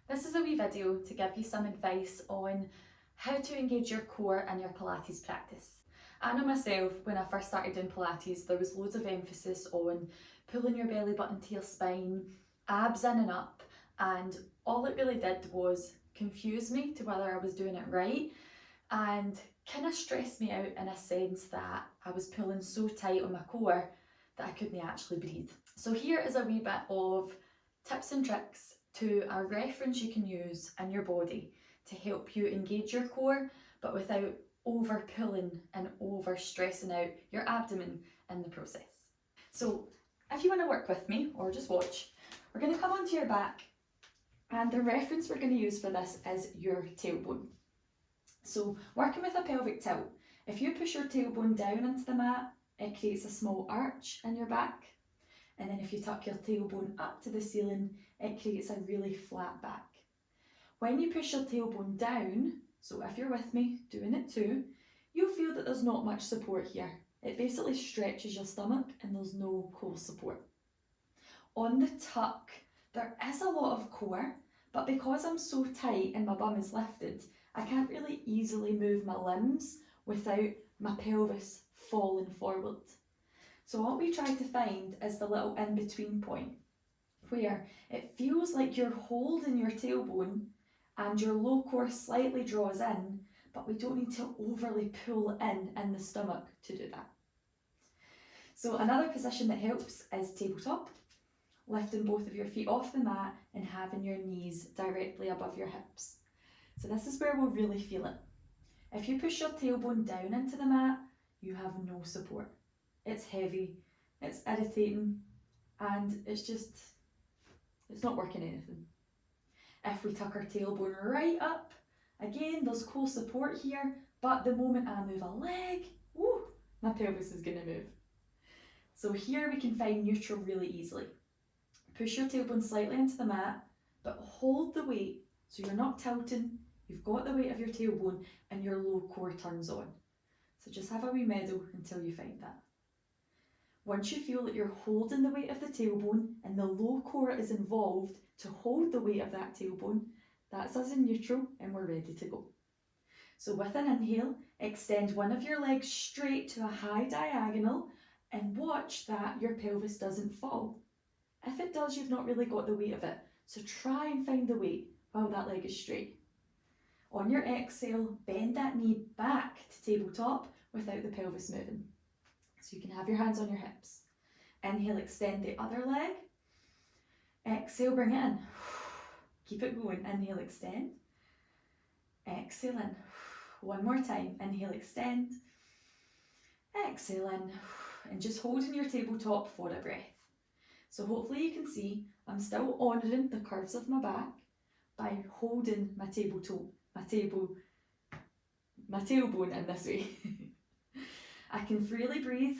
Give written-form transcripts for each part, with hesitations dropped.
This is a wee video to give you some advice on how to engage your core in your Pilates practice. I know myself, when I first started doing Pilates, there was loads of emphasis on pulling your belly button to your spine, abs in and up, and all it really did was confuse me to whether I was doing it right and kind of stressed me out in a sense that I was pulling so tight on my core that I couldn't actually breathe. So here is a wee bit of tips and tricks to a reference you can use in your body to help you engage your core, but without over pulling and over stressing out your abdomen in the process. So if you want to work with me or just watch, we're going to come onto your back, and the reference we're going to use for this is your tailbone. So working with a pelvic tilt, if you push your tailbone down into the mat, it creates a small arch in your back. And then if you tuck your tailbone up to the ceiling, it creates a really flat back. When you push your tailbone down, so if you're with me doing it too, you'll feel that there's not much support here. It basically stretches your stomach and there's no core support. On the tuck, there is a lot of core, but because I'm so tight and my bum is lifted, I can't really easily move my limbs without my pelvis falling forward. So what we try to find is the little in-between point where it feels like you're holding your tailbone and your low core slightly draws in, but we don't need to overly pull in the stomach to do that. So another position that helps is tabletop, lifting both of your feet off the mat and having your knees directly above your hips. So this is where we'll really feel it. If you push your tailbone down into the mat, you have no support. It's heavy, it's irritating, and it's not working anything. If we tuck our tailbone right up, again, there's core support here, but the moment I move a leg, woo, my pelvis is gonna move. So here we can find neutral really easily. Push your tailbone slightly into the mat, but hold the weight so you're not tilting, you've got the weight of your tailbone and your low core turns on. So just have a wee meadow until you find that. Once you feel that you're holding the weight of the tailbone and the low core is involved to hold the weight of that tailbone, that's us in neutral and we're ready to go. So with an inhale, extend one of your legs straight to a high diagonal and watch that your pelvis doesn't fall. If it does, you've not really got the weight of it, so try and find the weight while that leg is straight. On your exhale, bend that knee back to tabletop without the pelvis moving. So you can have your hands on your hips. Inhale, extend the other leg. Exhale, bring it in. Keep it going. Inhale, extend. Exhale in. One more time. Inhale, extend. Exhale in. And just holding your tabletop for a breath. So hopefully you can see I'm still honouring the curves of my back by holding my tailbone in this way. I can freely breathe,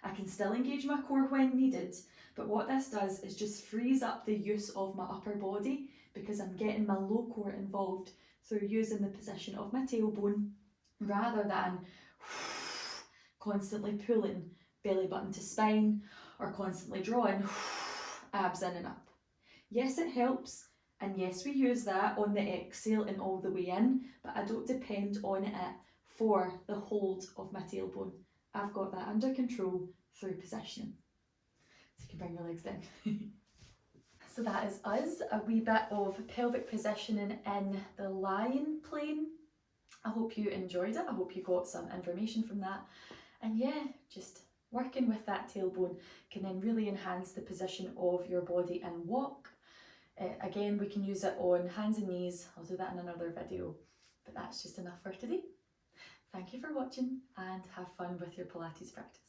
I can still engage my core when needed, but what this does is just frees up the use of my upper body because I'm getting my low core involved through using the position of my tailbone rather than constantly pulling belly button to spine or constantly drawing abs in and up. Yes, it helps, and yes, we use that on the exhale and all the way in, but I don't depend on it for the hold of my tailbone. I've got that under control through positioning. So you can bring your legs down. So that is us, a wee bit of pelvic positioning in the lying plane. I hope you enjoyed it. I hope you got some information from that. And yeah, just working with that tailbone can then really enhance the position of your body and walk. Again, we can use it on hands and knees. I'll do that in another video, but that's just enough for today. Thank you for watching and have fun with your Pilates practice.